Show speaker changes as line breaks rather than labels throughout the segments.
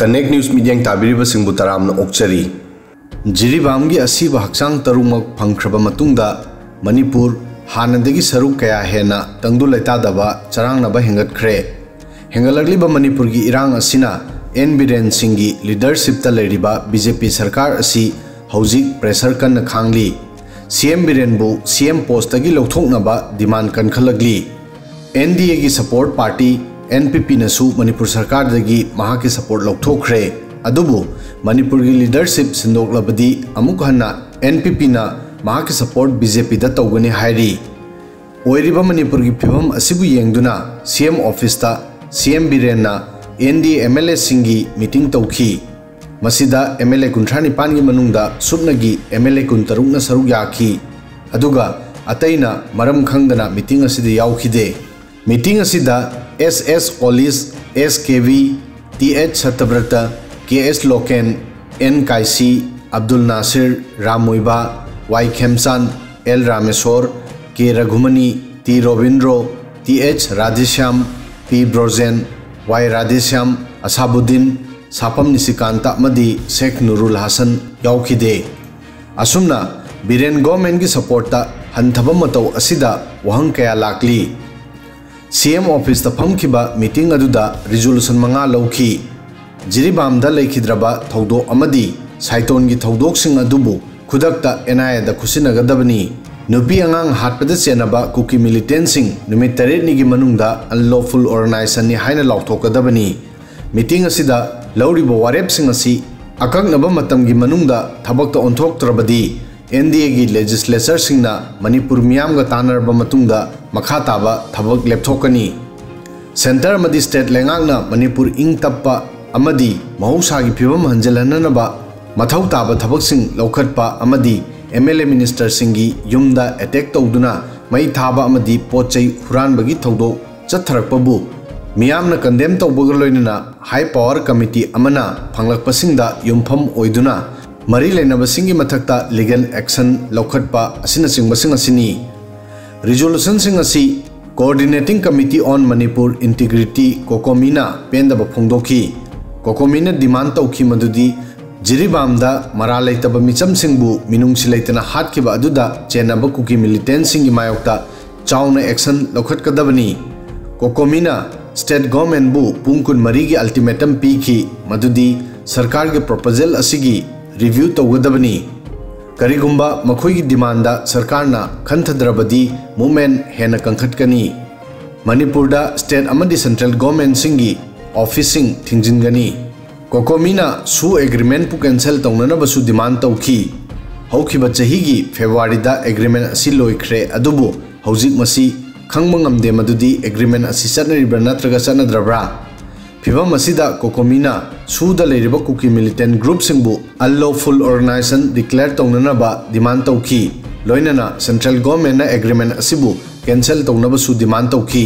connect news media ताबीरिबा सिंबु तरामना ओक्चरी Jiribam की असीबा हक्चांग तरुमक फंख्रबा मतुंगदा मणिपुर हानदगी सरुक कया हेना तंगदु लेतादबा चरांगनबा हेंगतख्रे हेंगलगलिबा मणिपुर की इरांग असिना एन बिरेन सिंगी लीडरशिप ता लेरिबा बीजेपी सरकार असी हौजिक प्रेशर कन खांगली सीएम बिरेन बु सीएम पोस्ट तगी लौथोकनबा डिमांड कनखलगली एनडीए की सपोर्ट पार्टी एनपीपी नसु मणिपुर सरकार दगी महा की सपोर्ट लौथोखरे अदुबु मणिपुर की लीडरशिप सिंदोकलबदी अमुक हन्ना एनपीपी ना महा की सपोर्ट बीजेपी दा तौगनी हायरी ओइरिबा मणिपुर की फिबम असिबु येंगदुना सीएम ऑफिस ता सीएम बिरेन ना एनडीए एमएलए सिंगी मीटिंग तौखी मसिदा एमएलए 39 की मनुंगदा सुबनगी एमएलए 13 सरुक याखी अदुगा अतैना मरम खंगदना मीटिंग असिदा यावखिदे मीटिंग असिदा SS Olish SKV TH Satyabrata KS Loken N Kaisii Abdul Nasir Ramoiba Y Khemchand L Rameshwar K Raghumani T Robindro TH Radheshyam P Brojen Y Radheshyam Asabuddin Sapam Nishikanta मदी शेख नूरुल हसन यावखिदे असुमना बिरेन गवर्नमेंट की सपोर्ट हंथब मतौ असिदा वहंग कया लाकली सीएम ऑफिस फमखिबा मीटिंग अदुदा रिजोल्यूशन मंगा लौखी जिरीबामदा लेखिद्रबा थौदो अमदी साइटोन की थौदोकसिंग अदुबु खुदक्ता एनआईए खुसिनगदबनी नुपी अंगांग हाटपदा चेनबा कुकी मिलिटेंटसिंग नुमित 8 निगी मनुंगदा अनलॉफुल ऑर्गेनाइजेशन नि हाइना लाउथोकदबनी मीटिंग असिदा लौरिबो वारेपसिंग असि अकंगनबा मतमगी मनुंगदा थबक्ता ओंथोक्तरबदी एनडीए की लेजिस्लेचर सिंगना मणिपुर मियामगा तानरबा मतुंगदा मखा ताबा थबक लेपथोकनी सेंटर अमदी स्टेट लेंगांगना मणिपुर इंग तप्पा अमदी महौसागी फिबम हंजलहननबा मथौ ताबा थबकसिंग लौखटपा अमदी एमएलए मिनिस्टर सिंगी युमदा अटैक तौदुना मई थाबा अमदी पोचै हुरानबगी थौदो चथरकपबु मियामना कंडेम तौबगा लोइनना हाई पावर कमिटी अमना फंगलकपसिंगदा युमफम ओइदुना मरी लेनबसिंगी मथक्ता लीगल एक्शन लौखटपा असिनचिंगबसिंग असिनी रिजोल्यूशन सिंग असि coordinating committee on Manipur integrity कोकोमीना पेंदब फोंदोखी कोकोमीना डिमांड तौखी मदुदी जिरीबामदा मरा लेतब मिचम सिंगबु मिनुंगसि लेतना हाटखिबा अदुदा चेनब कुकी मिलिटेंट सिंगी मायोक्ता चाउना एक्शन लौखटकदबनी कोकोमीना स्टेट गवर्नमेंट बु पुंग 13 की अल्टीमेटम पीखी मदुदी सरकार के प्रपोजल असिगी रिव्यू तौगदबनी करिगुंबा मखोई डिमांड सरकारना खंथद्रबदी मूवमेंट हेन कंखटकनी मणिपुरदा स्टेट अमदी सेंट्रल गवर्नमेंट सिंगी ऑफिसिंग थिंजिनगनी कोकोमीना सु एग्रीमेंट पु कैंसल तौननबसु डिमांड तौखी हौखिबा चहीगी फेब्रुवारीदा एग्रीमेंट असि लोइख्रे अदुबु हौजिक मसी खंगमंगमदे मदुदी एग्रीमेंट असि चनरिब्रा नत्रगा चनद्रब्रा फिबम असिदा कोकोमीना सूदा लेरिबा कुकी मिलिटेंट ग्रुप सिंगबु अनलॉफुल ऑर्गेनाइजेशन डिक्लेयर तौननबा डिमांड तौखी लोइनना सेंट्रल गवर्नमेंट एग्रीमेंट असिबु कैंसल तौनबसु डिमांड तौखी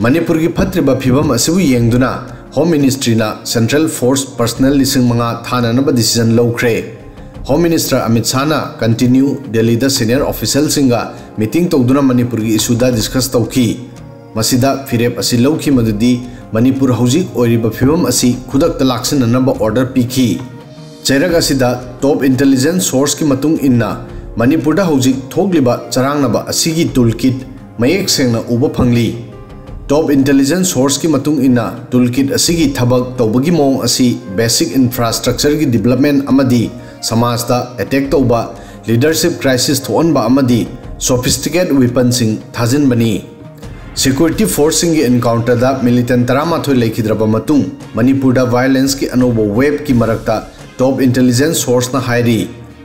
मणिपुर की फत्रिबा फिबम असिबु येंगदुना होम मिनिस्ट्रीना सेंट्रल फोर्स पर्सनल 5,000 थाननबा डिसीजन लौख्रे होम मिनिस्टर अमित शाहना कंटिन्यू दिल्ली दा सीनियर ऑफिशियल सिंगा मीटिंग तौदुना मणिपुर की इशूदा डिस्कस तौखी मसिदा फिरेप असि लौखी मदुदी मणिपुर हौजिक ओइरिबा फिबम असि खुदक्ता लाक्सिननबा ऑर्डर पीखी चैरक असिदा टॉप इंटेलिजेंस सोर्स की मतुंग इन्ना मणिपुरदा हौजिक थोगलिबा चरांगनबा असिगी टूलकिट मयेक सेंगना उबा फंगली टॉप इंटेलिजेंस सोर्स की मतुंग इन्ना टूलकिट असिगी थबक तौबगी मोंग असि बेसिक इंफ्रास्ट्रक्चर की डेवलपमेंट अमदी समाजदा अटैक तौबा लीडरशिप क्राइसिस थोअनबा अमदी सोफिस्टिकेट वेपनसिंग थाजिनबनी सिक्योरिटी फोर्सिंग की एनकाउंटर मिलिटेंट 13 लेखिद्रबा मतुंग मणिपुरदा वायलेंस की अनोब वेब की मरक्ता टॉप इंटेलिजेंस सोर्स ना हायरी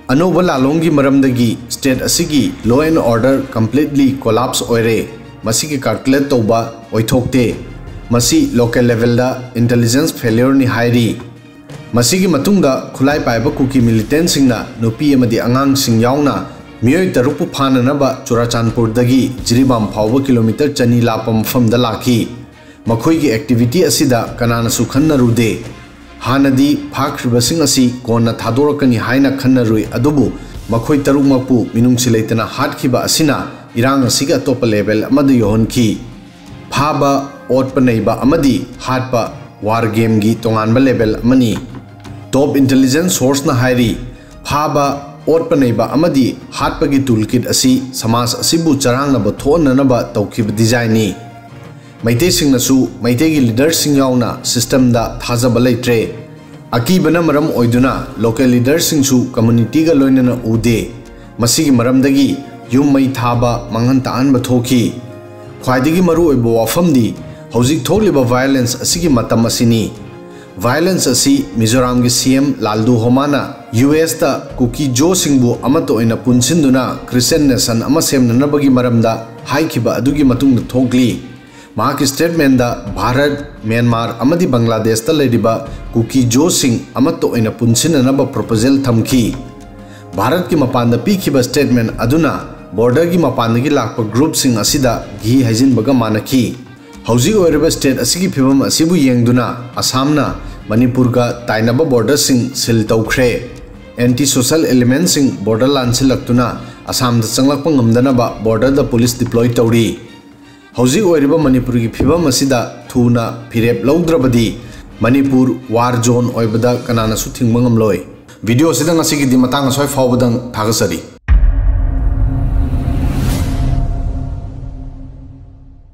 अनोब लालोंगी मरमदगी स्टेट असिगी law and order completely collapse ओइरे मसिगी कैलकुलेट तौबा ओइथोक्ते मसी लोकल लेवल दा इंटेलिजेंस फेलियर नि हायरी मसिगी मतुंगदा खुलाई पाइबा कुकी मिलिटेंट सिंगना नुपी अमदी अंगांग सिंग यावना मियोय तरुपु फाननबा चुराचांदपुरदगी जिरीबाम फावबा किलोमीटर 2 लापा मफमदा लाखी मखोईगी एक्टिविटी असिदा कनानासु खन्नरुदे हानदी फाख्रिबसिंग असि कोन्ना थादोरकनी हाइना खन्नरुई अदुबु मखोई तरुकमकपु मिनुंगसि लेतना हाटखिबा असिना इरांग असिगा अतोप लेवल अमदा योहनखी फाबा ओटपा नैबा अमदी हाटपा वार गेम की तोंगानबा लेवल अमनी टॉप इंटेलिजेंस सोर्स ना हाइरी फाबा ओटपा नैबा अमदी हाटपगी टूलकिट असी समाज असिबु चरांगनबा थोननबा तौखिब डिजाइननी मैते सिंगनसु मैतेगी लीडर सिंग यावना सिस्टम दा थाजबा लेट्रे अकीबना मरम ओइदुना लोकल लीडर सिंगसु कम्युनिटी गा लोइनना उदे मसिगी मरमदगी युम मै थाबा मंगन तानबा थोखी ख्वाइदगी मरु ओइबो वाफमदी हौजिक थोलिबा वायलेंस असिगी मतम असिनी वायलेंस असी मिजोराम के सीएम लालदू होमाना यूएस ता कुकी जो सिंगबु अमतो ओइना पुनसिंदुना क्रिश्चियन नेशन अमा सेमननबगी मरमदा हाइखिबा अदुगी मतुंग थोकली माकी स्टेटमेंट दा भारत म्यांमार अमदी बांग्लादेश ता लेदिबा कुकी जो सिंग अमतो ओइना पुनसिननबा प्रपोजल थमखी भारत की मपान पीखिबा स्टेटमेंट अदुना बॉर्डर की मपान की लाकपा ग्रुप सिंग असिदा घी हाइजिनबगा मानखी हौजिक ओइरिबा स्टेट असिगी फिबम असिबु येंगदुना असमना मणिपुर का ताइनबा बॉर्डर सिंग सिल तौख्रे एंटी सोशल एलिमेंट सिंग बॉर्डर लानसिलक्तुना असम दा चंगलक्पा ngamdanaba बॉर्डर दा पुलिस डिप्लॉय तौरी हौजिक ओइरिबा मणिपुर की फिबम असिदा थुना फिरेप loudrabadi मणिपुर वार जोन ओइबदा kananasu thingba ngamlaroi वीडियो सिदा ngasi gi di matang asoi fawbadang thagasari